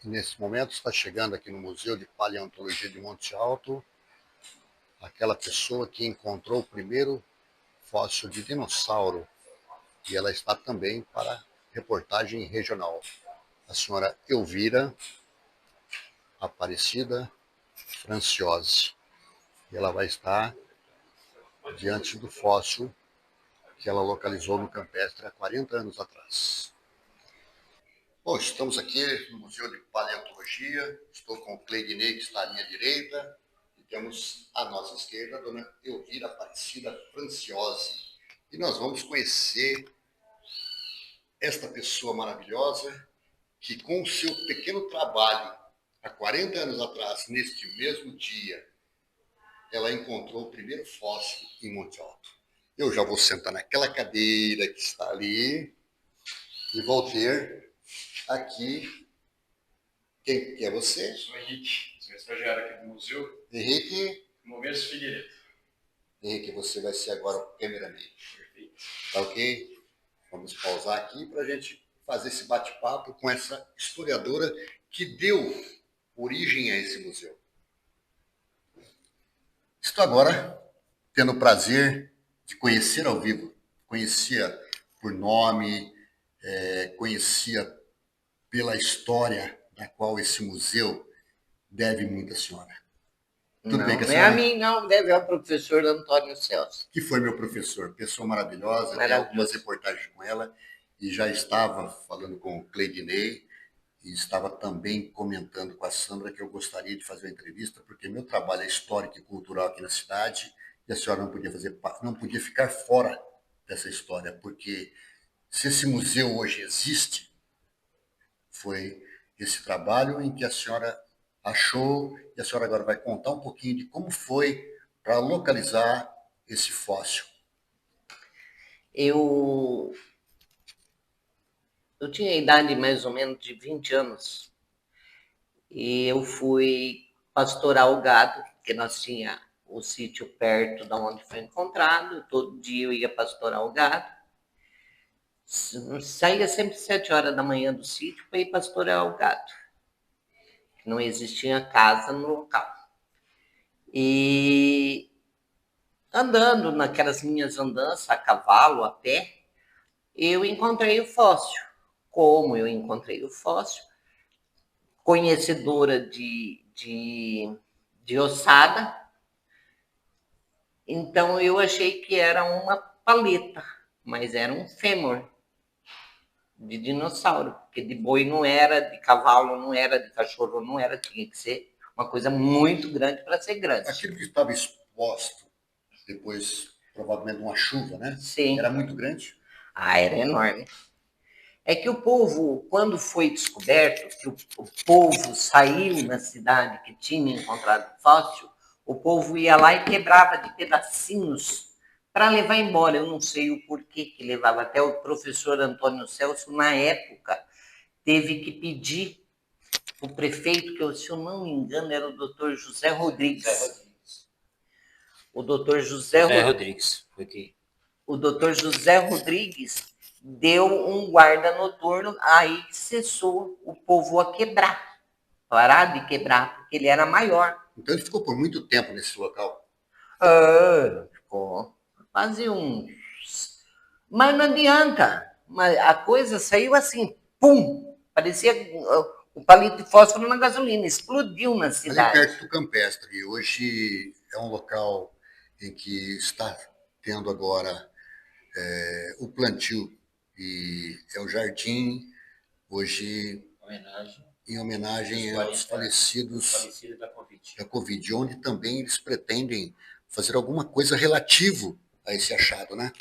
Nesse momento está chegando aqui no Museu de Paleontologia de Monte Alto aquela pessoa que encontrou o primeiro fóssil de dinossauro, e ela está também para reportagem regional. A senhora Elvira Aparecida Franciose. E ela vai estar diante do fóssil que ela localizou no campestre há 40 anos atrás. Bom, estamos aqui no Museu de Paleontologia. Estou com o Cleidinei, que está à minha direita, e temos à nossa esquerda a dona Elvira Aparecida Franciose. E nós vamos conhecer esta pessoa maravilhosa que, com o seu pequeno trabalho, há 40 anos atrás, neste mesmo dia, ela encontrou o primeiro fóssil em Monte Alto. Eu já vou sentar naquela cadeira que está ali e vou ter aqui. Quem é você? Sou Henrique, sou estagiário aqui do museu. Henrique. Momeiro Figueiredo. Henrique, você vai ser agora o cameraman. Perfeito. Tá ok? Vamos pausar aqui para a gente fazer esse bate-papo com essa historiadora que deu origem a esse museu. Estou agora tendo o prazer de conhecer ao vivo. Conhecia por nome, conhecia pela história da qual esse museu deve muito à senhora. Tudo não, bem com a senhora? Não é a mim, não, deve ao professor Antônio Celso. Que foi meu professor, pessoa maravilhosa, tem algumas reportagens com ela, e já estava falando com o Cleidinei, e estava também comentando com a Sandra que eu gostaria de fazer uma entrevista, porque meu trabalho é histórico e cultural aqui na cidade, e a senhora não podia ficar fora dessa história, porque se esse museu hoje existe, foi esse trabalho em que a senhora achou, e a senhora agora vai contar um pouquinho de como foi para localizar esse fóssil. Eu tinha a idade mais ou menos de 20 anos, e eu fui pastorar o gado, porque nós tinha o sítio perto de onde foi encontrado, todo dia eu ia pastorar o gado, saía sempre 7 horas da manhã do sítio para ir pastorear o gado. Não existia casa no local. E andando naquelas minhas andanças, a cavalo, a pé, eu encontrei o fóssil. Como eu encontrei o fóssil? Conhecedora de ossada, então eu achei que era uma paleta, mas era um fêmur de dinossauro, porque de boi não era, de cavalo não era, de cachorro não era, tinha que ser uma coisa muito grande para ser grande. Aquilo que estava exposto depois, provavelmente, uma chuva, né? Sim. Era muito grande? Ah, era enorme. É que o povo, quando foi descoberto, que o povo saiu na cidade que tinha encontrado fóssil, o povo ia lá e quebrava de pedacinhos para levar embora. Eu não sei o porquê que levava. Até o professor Antônio Celso, na época, teve que pedir para o prefeito, que, se eu não me engano, era o doutor José Rodrigues. O doutor José Rodrigues. O doutor José Rodrigues deu um guarda noturno, aí cessou o povo a quebrar. Parar de quebrar, porque ele era maior. Então ele ficou por muito tempo nesse local? Ficou quase uns... Mas não adianta. Mas a coisa saiu assim, pum! Parecia o palito de fósforo na gasolina, explodiu na cidade. Ali perto do campestre, hoje é um local em que está tendo agora o plantio, e é o jardim, hoje em homenagem aos falecidos da Covid, onde também eles pretendem fazer alguma coisa relativo a esse achado, né?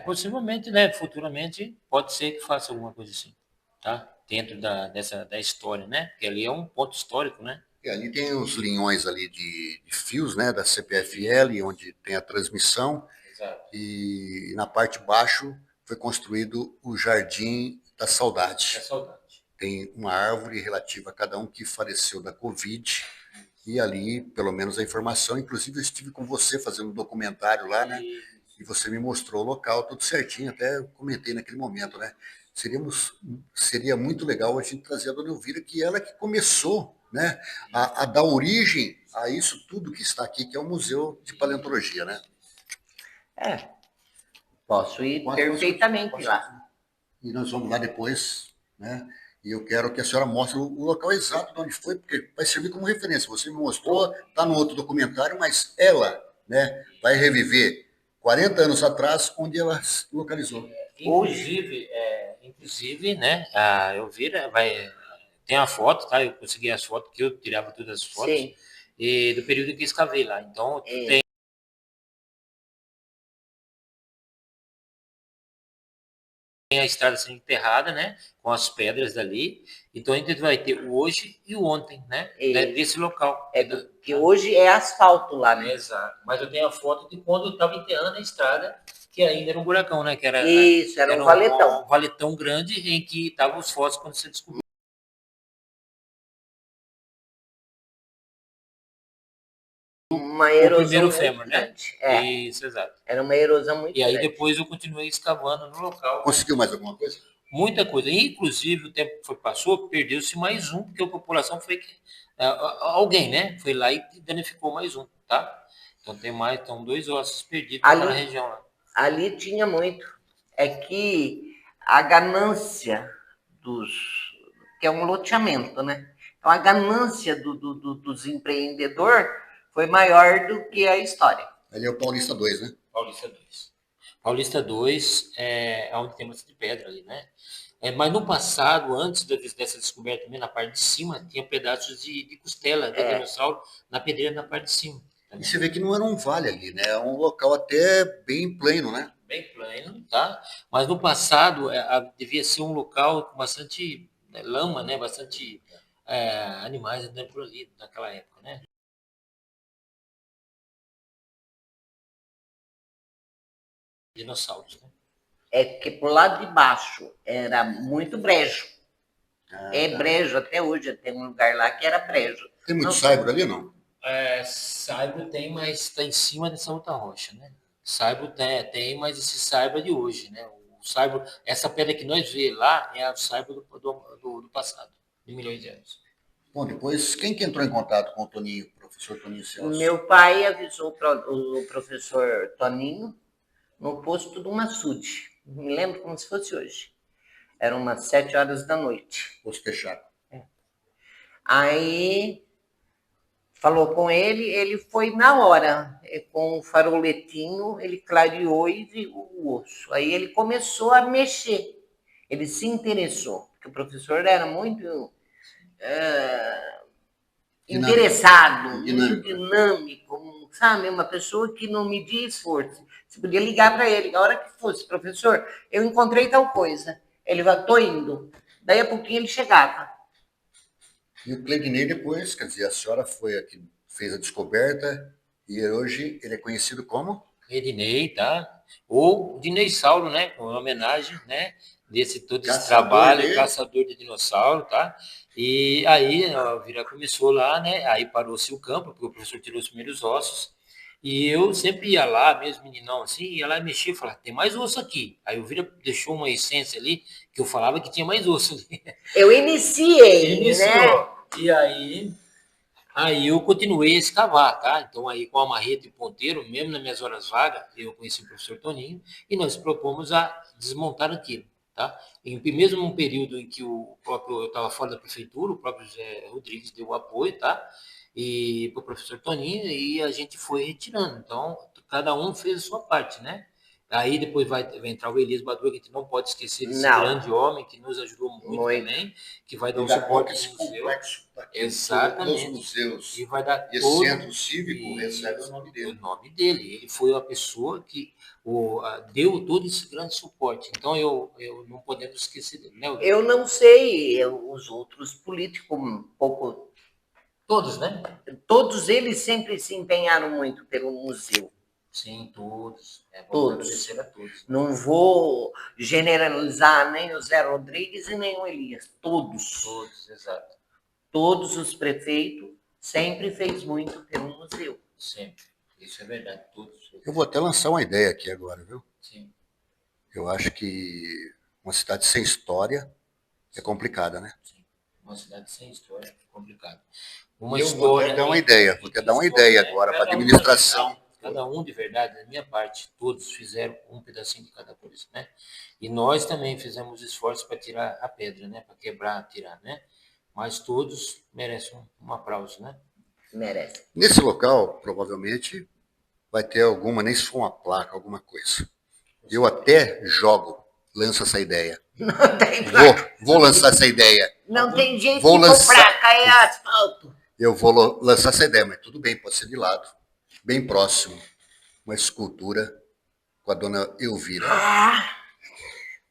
Possivelmente, né? Futuramente, pode ser que faça alguma coisa assim, tá? Dentro da história, né? Porque ali é um ponto histórico, né? E ali tem os linhões ali de fios, né? Da CPFL, onde tem a transmissão. Exato. E na parte de baixo foi construído o Jardim da Saudade. É saudade. Tem uma árvore relativa a cada um que faleceu da Covid. E ali, pelo menos, a informação. Inclusive, eu estive com você fazendo um documentário lá, né? e você me mostrou o local tudo certinho, até eu comentei naquele momento, né? Seria muito legal a gente trazer a dona Elvira, que ela que começou, né, a dar origem a isso tudo que está aqui, que é o Museu de Paleontologia, né? É, posso ir Pode, perfeitamente lá. e nós vamos lá depois, né? E eu quero que a senhora mostre o local exato de onde foi, porque vai servir como referência. Você me mostrou, está no outro documentário, mas ela, né, vai reviver 40 anos atrás, onde ela se localizou. Inclusive, né, a Elvira tem a foto, tá? Eu consegui as fotos, que eu tirava todas as fotos, Sim. e do período que eu escavei lá. Então, É. tem a estrada sendo enterrada, né, com as pedras dali. Então, a gente vai ter o hoje e o ontem, né, desse local. Que hoje é asfalto lá, né? Exato. Mas eu tenho a foto de quando eu estava enterrando a estrada, que ainda era um buracão, né? Que era, Isso, era um valetão. Um valetão grande em que estavam os fósseis quando você descobriu. Uma O erosão primeiro muito fêmur, né? grande. É, Isso, exato. era uma erosão muito E aí grande. depois eu continuei escavando no local. Conseguiu mais alguma coisa? Muita coisa. Inclusive, o tempo que passou, perdeu-se mais um, porque a população foi que. Alguém, né? Foi lá e danificou mais um, tá? Então tem mais, estão 2 ossos perdidos naquela região lá. Ali tinha muito. É que a ganância que é um loteamento, né? Então a ganância dos empreendedores foi maior do que a história. Ali é o Paulista 2, né? Paulista 2. Paulista 2 é onde tem bastante pedra ali, né? Mas no passado, antes dessa descoberta também, na parte de cima, tinha pedaços de costela de dinossauro na pedreira na parte de cima. E você vê que não era um vale ali, né? É um local até bem pleno, né? Bem plano, tá? Mas no passado devia ser um local com bastante lama, né? Bastante animais andando por ali naquela época, né? Dinossauros, né? É que por lado de baixo era muito brejo. Brejo até hoje. Tem um lugar lá que era brejo. Tem muito saibro ali, não? Saibro tem, mas está em cima dessa outra rocha, né? Saibro tem, mas esse saibro é de hoje, né? O saibro, essa pedra que nós vemos lá é a saibro do passado, de milhões de anos. Bom, depois, quem que entrou em contato com o Toninho, o professor Toninho Celso? Meu pai avisou o professor Toninho no posto do Massude. Me lembro como se fosse hoje. Eram umas 7 horas da noite. Posto fechado. Aí falou com ele foi na hora, com o faroletinho, ele clareou e viu o osso. Aí ele começou a mexer, ele se interessou, porque o professor era muito interessado, muito dinâmico, sabe? Uma pessoa que não media esforço. Você podia ligar para ele, a hora que fosse, professor, eu encontrei tal coisa. Ele vai, tô indo. Daí a pouquinho ele chegava. E o Cleidney depois, quer dizer, a senhora foi a que fez a descoberta e hoje ele é conhecido como? Cleidney, tá? Ou Dinei Sauro, né? Com homenagem, né? Todo esse Caçador trabalho, caçador de dinossauro, tá? E aí a Elvira começou lá, né? Aí parou-se o campo, porque o professor tirou os primeiros ossos. E eu sempre ia lá, mesmo meninão assim, ia lá e mexia e falava, tem mais osso aqui. Aí o Elvira deixou uma essência ali, que eu falava que tinha mais osso ali. Eu iniciei, né? E aí eu continuei a escavar, tá? Então aí com a marreta e ponteiro, mesmo nas minhas horas vagas, eu conheci o professor Toninho e nós propomos a desmontar aquilo, tá? Mesmo num período em que eu estava fora da prefeitura, o próprio José Rodrigues deu o apoio, tá? E para o professor Toninho, e a gente foi retirando. Então, cada um fez a sua parte, né? Aí depois vai entrar o Elias Badu, que a gente não pode esquecer desse grande homem que nos ajudou muito também, que vai dar um suporte esse museu. complexo Exatamente. dos museus. E vai dar esse centro cívico recebe o nome dele. O nome dele. Ele foi a pessoa que deu todo esse grande suporte. Então, eu não podemos esquecer dele, né? Eu não sei, os outros políticos, um pouco. Todos, né? Todos eles sempre se empenharam muito pelo museu. Sim, todos. Todos. Agradecer a todos. Não vou generalizar nem o Zé Rodrigues e nem o Elias. Todos. Todos, exato. Todos os prefeitos sempre fez muito pelo museu. Sempre. Isso é verdade, todos. Eu vou até lançar uma ideia aqui agora, viu? Sim, Eu acho que uma cidade sem história é complicada, né? sim. Uma cidade sem história é complicado. E Uma eu vou até história. dar uma ideia, vou até dar uma ideia agora para a administração. Cada um de verdade, da minha parte, todos fizeram um pedacinho de cada coisa, né? E nós também fizemos esforços para tirar a pedra, né? Para quebrar, tirar, né? Mas todos merecem um aplauso, né? Merece. Nesse local, provavelmente, vai ter alguma, nem se for uma placa, alguma coisa. Eu até jogo, lanço essa ideia. Não tem placa. Vou lançar essa ideia. Não tem jeito Vou de lançar- for placa, é asfalto. Eu vou lançar essa ideia, mas tudo bem, pode ser de lado. Bem próximo. Uma escultura com a dona Elvira. Ah,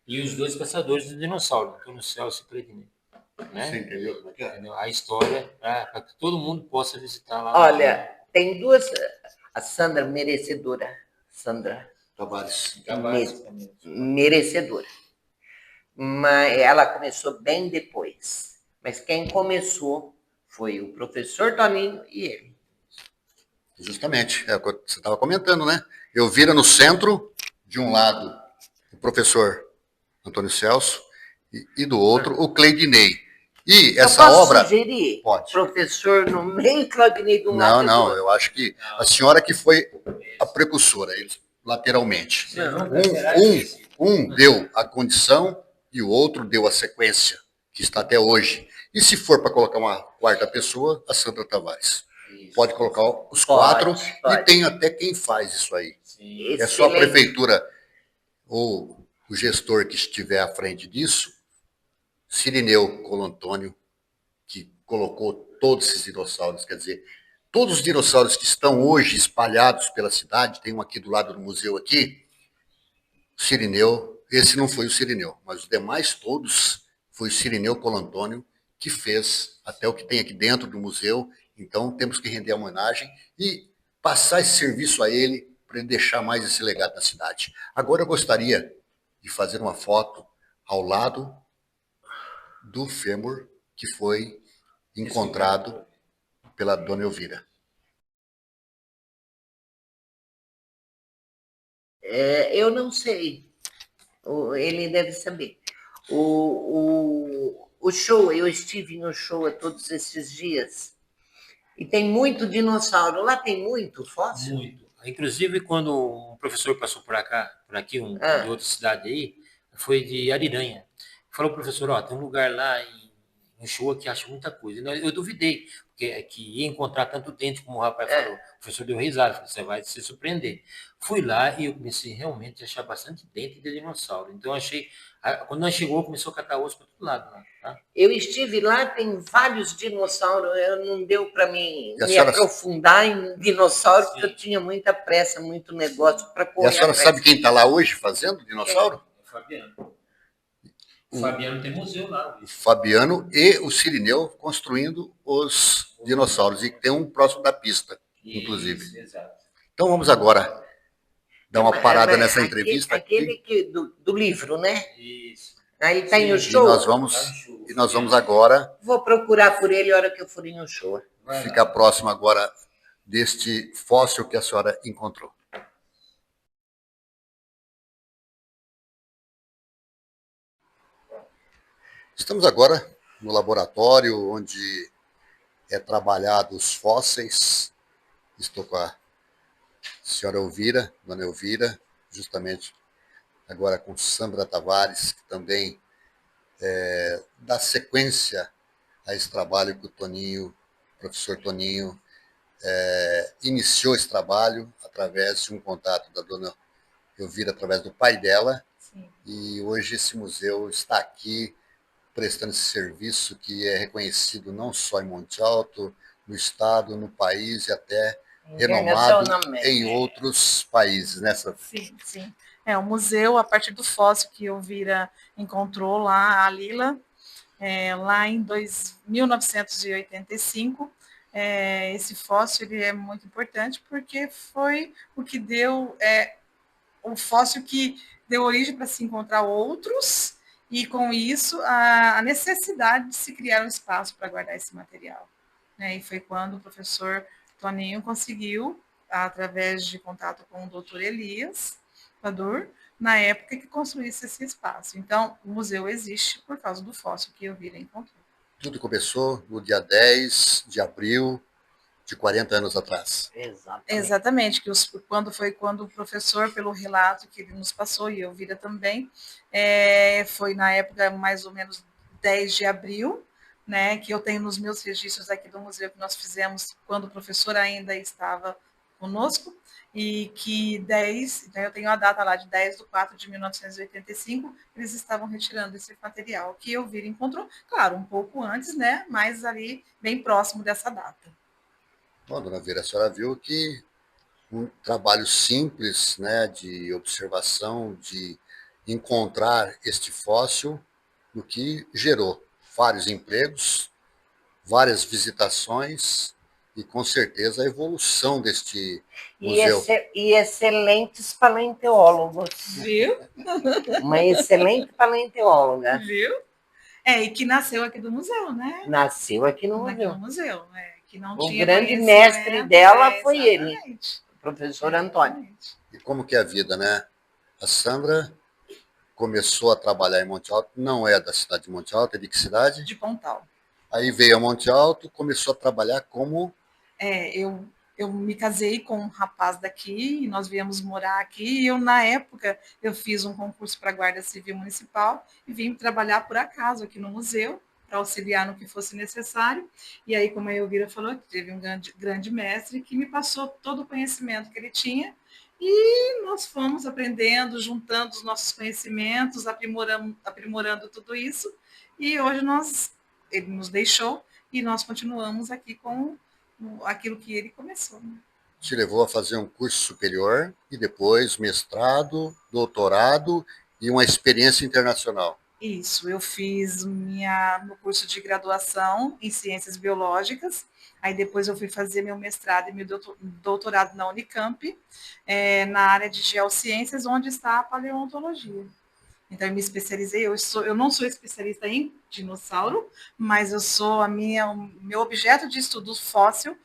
E os dois caçadores do dinossauro, Antônio Celso e Cleitinei, né? entendeu como é que é? Entendeu? A história, para que todo mundo possa visitar lá. olha, tem duas. A Sandra, merecedora. Sandra, Tavares. merecedora. Mas ela começou bem depois. Mas quem começou foi o professor Toninho e ele. Justamente, é o que você estava comentando, né? Elvira no centro, de um lado, o professor Antônio Celso, e do outro, o Cleidinei. E Eu essa posso obra... sugerir? Pode. Professor no meio, Claudinei do Não, lado. não, eu acho que a senhora que foi a precursora, eles lateralmente. Um deu a condição e o outro deu a sequência, que está até hoje. E se for para colocar uma quarta pessoa, a Sandra Tavares. Pode colocar os quatro e tem até quem faz isso aí. É só a prefeitura ou o gestor que estiver à frente disso, Cirineu Colantônio, que colocou todos esses dinossauros, quer dizer, todos os dinossauros que estão hoje espalhados pela cidade, tem um aqui do lado do museu aqui, Cirineu, esse não foi o Cirineu, mas os demais todos foi o Cirineu Colantônio que fez até o que tem aqui dentro do museu, então temos que render a homenagem e passar esse serviço a ele para ele deixar mais esse legado na cidade. Agora eu gostaria de fazer uma foto ao lado do fêmur que foi encontrado pela dona Elvira. Eu não sei. Ele deve saber. O show, eu estive no show a todos esses dias. E tem muito dinossauro. Lá tem muito fóssil? Muito. Inclusive, quando um professor passou por aqui, de outra cidade aí, foi de Ariranha. Falou, professor, ó, tem um lugar lá em Shoa que acha muita coisa. Eu duvidei, porque que ia encontrar tanto dente como o rapaz falou. O professor deu risada, falou, você vai se surpreender. Fui lá e eu comecei realmente a achar bastante dente de dinossauro. Então, quando nós chegou, começou a catar osso para todo lado lá, tá? Eu estive lá, tem vários dinossauros. Não deu para me senhora... aprofundar em dinossauro, porque eu tinha muita pressa, muito negócio para correr. E a senhora sabe quem está lá hoje fazendo dinossauro? É o Fabiano. O Fabiano tem museu lá. O Fabiano e o Cirineu construindo os dinossauros. E tem um próximo da pista, inclusive. Isso, exato. Então vamos agora dar uma parada nessa entrevista. Aquele do livro, né? Isso. Aí está em o E show. nós vamos agora... Vou procurar por ele a hora que eu for em um show. Ficar próximo agora deste fóssil que a senhora encontrou. Estamos agora no laboratório onde é trabalhado os fósseis. Estou com a senhora Elvira, dona Elvira, justamente agora com Sandra Tavares, que também dá sequência a esse trabalho que o Toninho, o professor Toninho, iniciou esse trabalho através de um contato da dona Elvira, através do pai dela. Sim. E hoje esse museu está aqui prestando esse serviço que é reconhecido não só em Monte Alto, no estado, no país e até renomado em outros países, né, Sandra? Sim, sim. O museu, a partir do fóssil que Elvira encontrou lá, a Lila, lá em 1985, esse fóssil ele é muito importante porque foi o que deu, o fóssil que deu origem para se encontrar outros, e com isso a necessidade de se criar um espaço para guardar esse material. E foi quando o professor Toninho conseguiu através de contato com o doutor Elias Pador, na época que construísse esse espaço. Então, o museu existe por causa do fóssil que Elvira encontrou. Tudo começou no dia 10 de abril de 40 anos atrás. Exatamente, que quando o professor, pelo relato que ele nos passou, e Elvira também, foi na época mais ou menos 10 de abril, né, que eu tenho nos meus registros aqui do museu que nós fizemos quando o professor ainda estava conosco, e que 10, então eu tenho a data lá de 10/4/1985, eles estavam retirando esse material que Elvira encontrou, claro, um pouco antes, né, mas ali bem próximo dessa data. Bom, dona Vera, a senhora viu que um trabalho simples, né, de observação, de encontrar este fóssil, o que gerou vários empregos, várias visitações e, com certeza, a evolução deste museu. E excelentes paleontólogos. Viu? Uma excelente paleontóloga. Viu? E que nasceu aqui do museu, né? Nasceu aqui no Aqui museu. no museu, que não O tinha grande conhecimento, mestre dela foi exatamente. ele, o professor Antônio. Exatamente. E como que é a vida, né? A Sandra começou a trabalhar em Monte Alto, não é da cidade de Monte Alto, é de que cidade? De Pontal. Aí veio a Monte Alto, começou a trabalhar como... Eu me casei com um rapaz daqui, e nós viemos morar aqui, e na época, eu fiz um concurso para a Guarda Civil Municipal, e vim trabalhar por acaso aqui no museu, para auxiliar no que fosse necessário, e aí, como a Elvira falou, teve um grande mestre que me passou todo o conhecimento que ele tinha, e nós fomos aprendendo, juntando os nossos conhecimentos, aprimorando tudo isso, e hoje ele nos deixou, e nós continuamos aqui com aquilo que ele começou. Né? Te levou a fazer um curso superior e depois mestrado, doutorado e uma experiência internacional. Isso, eu fiz meu curso de graduação em Ciências Biológicas, aí depois eu fui fazer meu mestrado e meu doutorado na Unicamp, na área de geociências, onde está a paleontologia. Então, eu me especializei, eu não sou especialista em dinossauro, mas o meu objeto de estudo fóssil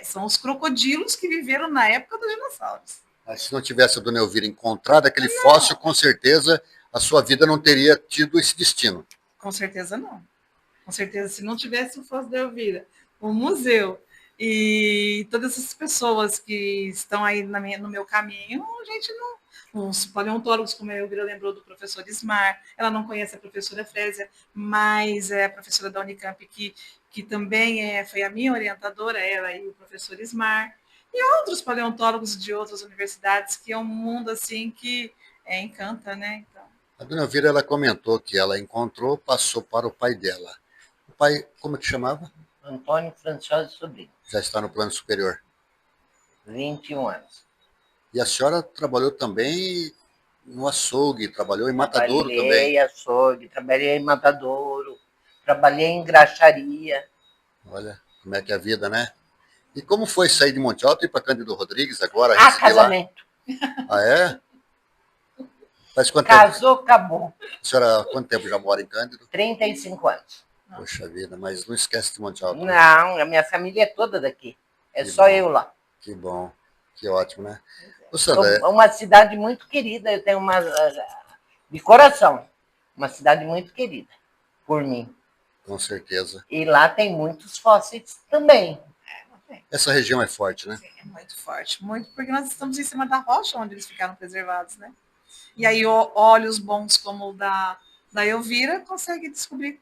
são os crocodilos que viveram na época dos dinossauros. Mas se não tivesse a dona Elvira encontrado aquele fóssil, com certeza a sua vida não teria tido esse destino. Com certeza não. Com certeza, se não tivesse o fóssil da Elvira, o museu e todas essas pessoas que estão aí no meu caminho, a gente não... Os paleontólogos, como a Elvira lembrou do professor Ismar, ela não conhece a professora Frésia, mas é a professora da Unicamp, que também foi a minha orientadora, ela e o professor Ismar, e outros paleontólogos de outras universidades, que é um mundo assim que encanta, né? Então... A dona Elvira, ela comentou que ela encontrou, passou para o pai dela. O pai, como é que chamava? Antônio Franciosa Sobrinho. Já está no plano superior. 21 anos. E a senhora trabalhou também no açougue, trabalhou em matadouro também. Trabalhei em açougue, trabalhei em matadouro, trabalhei em graxaria. Olha, como é que é a vida, né? E como foi sair de Monte Alto e ir para Cândido Rodrigues agora? Casamento. Ah, é? Faz quanto Casou, acabou. A senhora há quanto tempo já mora em Cândido? 35 anos. Poxa vida, mas não esquece de Monte Alto. Não, a minha família é toda daqui. É Que só bom. eu lá. Que bom, que ótimo, né? Ô, Sandra, Uma cidade muito querida, eu tenho de coração, uma cidade muito querida por mim. com certeza. E lá tem muitos fósseis também. Essa região é forte, né? Sim, é muito forte, muito, porque nós estamos em cima da rocha onde eles ficaram preservados, né? E aí olhos bons como o da Elvira conseguem descobrir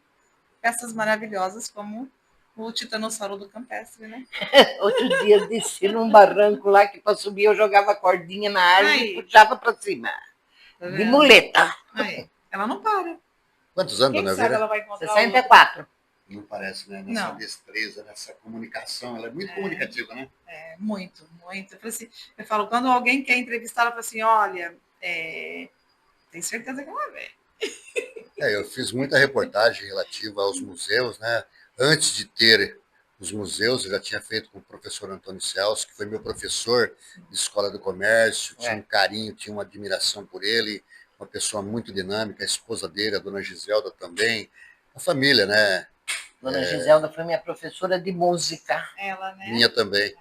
peças maravilhosas como o titanossauro do campestre, né? Outro dia eu desci num barranco lá que para subir eu jogava cordinha na árvore e puxava para cima. Tá De vendo? muleta. Aí, ela não para. Quantos anos, Quem dona sabe Elvira? ela vai encontrar 64. Não parece, né? Nessa Não. destreza, nessa comunicação. Ela é muito comunicativa, né? muito, muito. Eu falo, quando alguém quer entrevistar, ela fala assim, olha, tem certeza que ela vem. Eu fiz muita reportagem relativa aos museus, né? Antes de ter os museus, eu já tinha feito com o professor Antônio Celso, que foi meu professor de Escola do Comércio, tinha um carinho, tinha uma admiração por ele, uma pessoa muito dinâmica, a esposa dele, a dona Giselda também, a família, né? Dona Giselda foi minha professora de música. Ela, né? Minha também.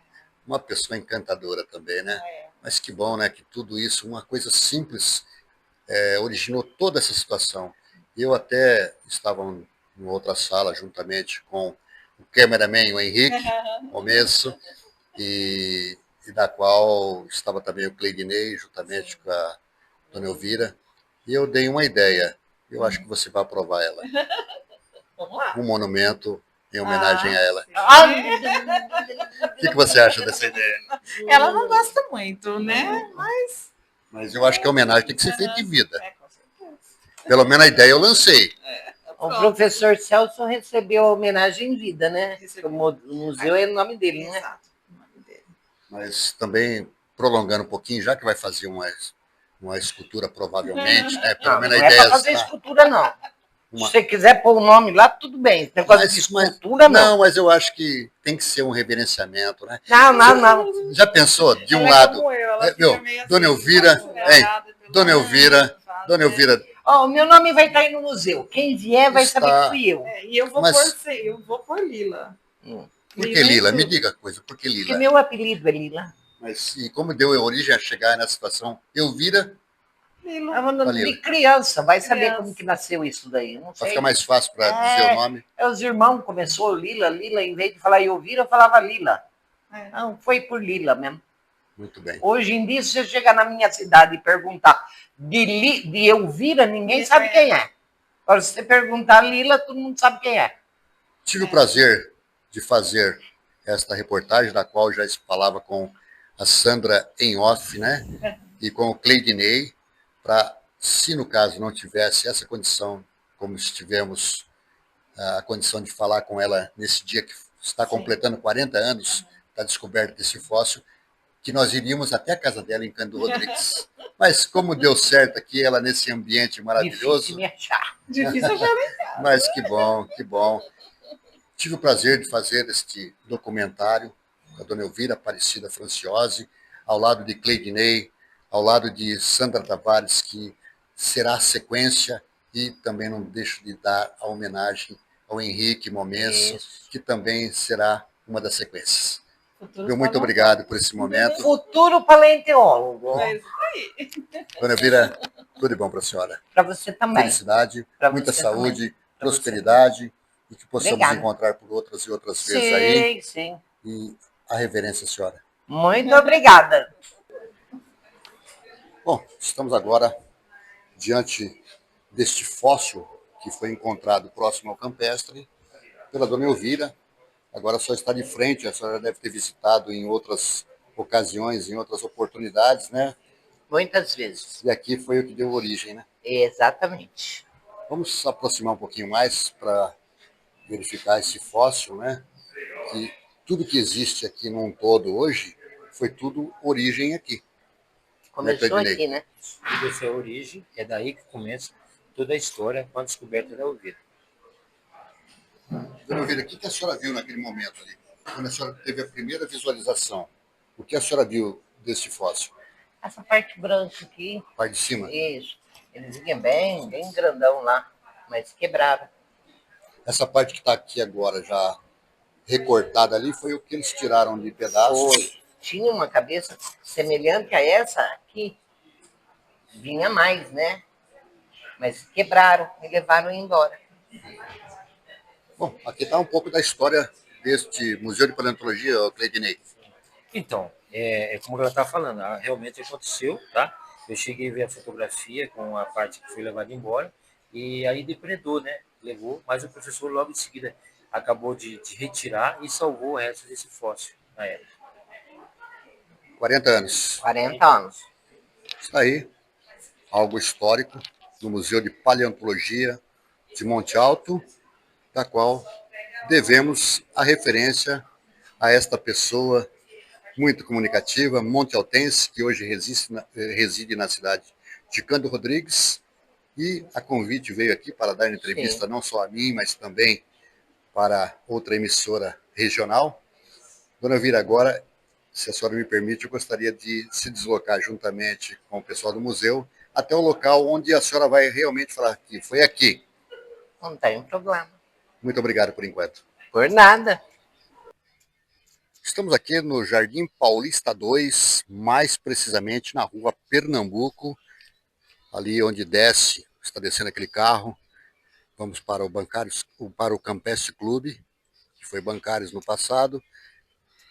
uma pessoa encantadora também, né? Mas que bom, né? Que tudo isso, uma coisa simples, originou toda essa situação. Eu até estava em outra sala, juntamente com o cameraman, o Henrique, no começo, e da qual estava também o Cleidinei, juntamente com a Dona Elvira, e eu dei uma ideia. Eu acho que você vai aprovar ela. Vamos lá. Um monumento em homenagem a ela. O que você acha dessa ideia? Ela não gosta muito, né? Mas eu acho que a homenagem tem que ser feita em vida. Com certeza. Pelo menos a ideia eu lancei. O professor Celso recebeu a homenagem em vida, né? Recebeu. O museu é o nome dele, né? Exato. O nome dele. Mas também, prolongando um pouquinho, já que vai fazer uma escultura provavelmente, né? Pelo Não, menos não a é ideia para fazer está... escultura, não. Uma- Se você quiser pôr o nome lá, tudo bem. Esse negócio de escultura, não. Não, mas eu acho que tem que ser um reverenciamento, né? Não. Já pensou, de um Ela é lado, como eu, ela é, fica meu, meio assim, Dona Elvira, considerada pelo Dona Elvira, lado, Dona né? Elvira Ó, o meu nome vai estar aí no museu. Quem vier vai Está- saber que fui eu. E eu vou Mas- pôr Lila. Por que Lila? em Me tudo. diga coisa, por que Porque Lila? meu apelido é Lila. Mas e como deu origem a chegar nessa situação? Elvira, Lila. De criança, vai saber Criança. como que nasceu isso daí. Não para sei. ficar mais fácil para dizer o nome. Os irmãos começou Lila, em vez de falar Elvira, eu falava Lila. É. Não, foi por Lila mesmo. Muito bem. Hoje em dia, se você chegar na minha cidade e perguntar de Elvira, ninguém sabe quem é. Agora, se você perguntar Lila, todo mundo sabe quem é. Tive o prazer de fazer esta reportagem, da qual já falava com a Sandra em off, né? E com o Cleidinei, para, se no caso não tivesse essa condição, como estivemos a condição de falar com ela nesse dia que está completando 40 anos da descoberta desse fóssil, que nós iríamos até a casa dela em Cândido Rodrigues. Mas como deu certo aqui, ela nesse ambiente maravilhoso, Difícil me achar. Difícil achar. mas que bom, que bom. Tive o prazer de fazer este documentário com a Dona Elvira Aparecida Franciose, ao lado de Cleidinei, ao lado de Sandra Tavares, que será a sequência, e também não deixo de dar a homenagem ao Henrique Momenso, Isso. que também será uma das sequências. Futuro Meu muito tá obrigado por esse momento. Futuro paleontólogo. É isso aí. Dona Elvira, tudo de bom para a senhora. Para você também. Felicidade, Pra muita você saúde, Pra você prosperidade, e que possamos Obrigada. encontrar por outras e outras vezes aí. Sim. E a reverência, senhora. Muito obrigada. Bom, estamos agora diante deste fóssil que foi encontrado próximo ao campestre pela Dona Elvira. Agora só está de frente, a senhora deve ter visitado em outras ocasiões, em outras oportunidades, né? Muitas vezes. E aqui foi o que deu origem, né? Exatamente. Vamos se aproximar um pouquinho mais para verificar esse fóssil, né? Que tudo que existe aqui num todo hoje foi tudo origem aqui. Começou Cleidinei? aqui, né? Tudo essa é a origem, é daí que começa toda a história com a descoberta da Elvira. Dona Elvira, o que a senhora viu naquele momento ali? Quando a senhora teve a primeira visualização, o que a senhora viu desse fóssil? Essa parte branca aqui, Parte de cima? isso. Ele vinha bem grandão lá, mas quebrava. Essa parte que está aqui agora já recortada ali foi o que eles tiraram de pedaços. Foi. Tinha uma cabeça semelhante a essa aqui. Vinha mais, né? Mas quebraram e levaram embora. Bom, aqui está um pouco da história deste Museu de Paleontologia, Cleidinei. Então, é como ela está falando, realmente aconteceu, tá? Eu cheguei a ver a fotografia com a parte que foi levada embora, e aí depredou, né? Levou, mas o professor logo em seguida acabou de retirar e salvou o resto desse fóssil na época. 40 anos. 40 anos. Está aí algo histórico no Museu de Paleontologia de Monte Alto, da qual devemos a referência a esta pessoa muito comunicativa, montealtense, que hoje reside na cidade de Cândido Rodrigues, e a convite veio aqui para dar entrevista não só a mim, mas também para outra emissora regional. Dona Elvira, agora, se a senhora me permite, eu gostaria de se deslocar juntamente com o pessoal do museu até o local onde a senhora vai realmente falar que foi aqui. Não tem problema. Muito obrigado por enquanto. Por nada. Estamos aqui no Jardim Paulista 2, mais precisamente na rua Pernambuco, ali onde desce, está descendo aquele carro. Vamos para o Campestre Clube, que foi Bancários no passado.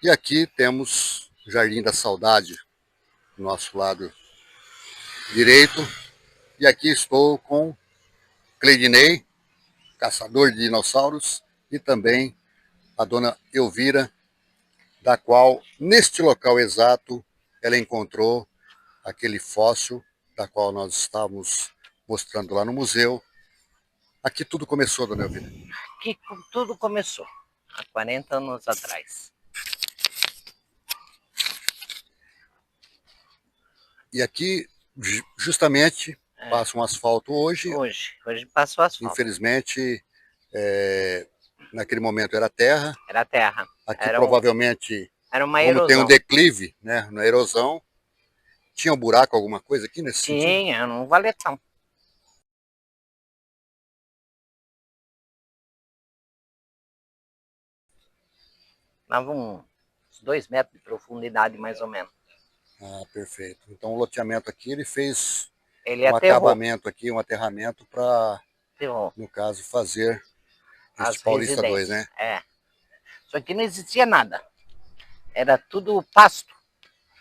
E aqui temos o Jardim da Saudade, do nosso lado direito. E aqui estou com Cleidinei, caçador de dinossauros, e também a dona Elvira, da qual, neste local exato, ela encontrou aquele fóssil, da qual nós estávamos mostrando lá no museu. Aqui tudo começou, dona Elvira. Aqui tudo começou, há 40 anos atrás. E aqui, justamente, passa um asfalto hoje. Hoje passou asfalto. Infelizmente, naquele momento era terra. Era terra. Aqui provavelmente, era uma como erosão. tem um declive, né, na erosão, tinha um buraco, alguma coisa aqui nesse sentido? Tinha, um valetão. Dava uns 2 metros de profundidade, mais ou menos. Ah, perfeito. Então o loteamento aqui, ele fez Ele um acabamento aqui, um aterramento para, no caso, fazer esse Paulista 2, né? É. Só que não existia nada. Era tudo pasto.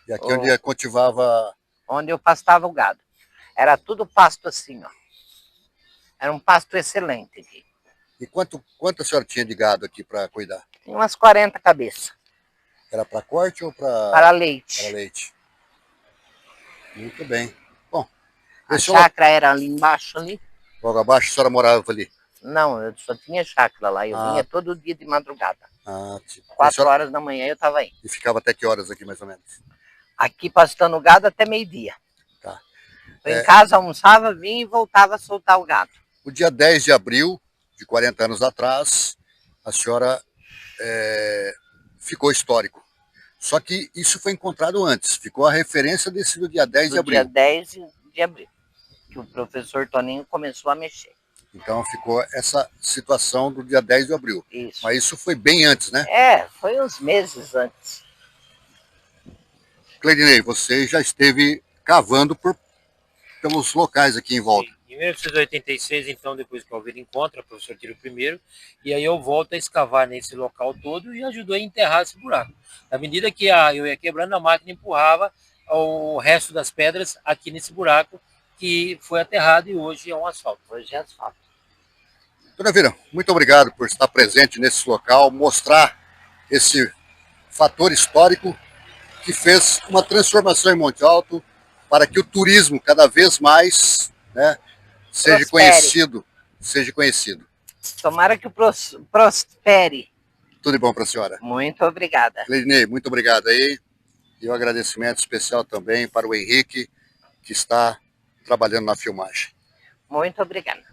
E aqui onde cultivava... Onde eu pastava o gado. Era tudo pasto assim, ó. Era um pasto excelente aqui. E quanto a senhora tinha de gado aqui para cuidar? Tinha umas 40 cabeças. Era para corte ou para... Para leite. Para leite. Muito bem. Bom, a chácara era ali embaixo, ali. Logo abaixo, a senhora morava ali? Não, eu só tinha chácara lá. Eu vinha todo dia de madrugada. Tipo, 4 horas da manhã eu estava aí. E ficava até que horas aqui, mais ou menos? Aqui pastando o gado até meio-dia. Tá. Em casa, almoçava, vinha e voltava a soltar o gado. O dia 10 de abril, de 40 anos atrás, a senhora ficou histórico. Só que isso foi encontrado antes, ficou a referência desse do dia 10 de abril. Dia 10 de abril, que o professor Toninho começou a mexer. Então ficou essa situação do dia 10 de abril. Isso. Mas isso foi bem antes, né? Foi uns meses antes. Cleidinei, você já esteve cavando pelos locais aqui em volta. Sim. Em 1986, então, depois que o Alvira encontra, o professor tira o primeiro, e aí eu volto a escavar nesse local todo e ajudou a enterrar esse buraco. Na medida que eu ia quebrando, a máquina empurrava o resto das pedras aqui nesse buraco, que foi aterrado e hoje é um asfalto. Hoje é asfalto. Dona Elvira, muito obrigado por estar presente nesse local, mostrar esse fator histórico que fez uma transformação em Monte Alto para que o turismo cada vez mais, né, seja conhecido. Tomara que prospere. Tudo de bom para a senhora. Muito obrigada. Cleidinei, muito obrigado aí. E um agradecimento especial também para o Henrique, que está trabalhando na filmagem. Muito obrigada.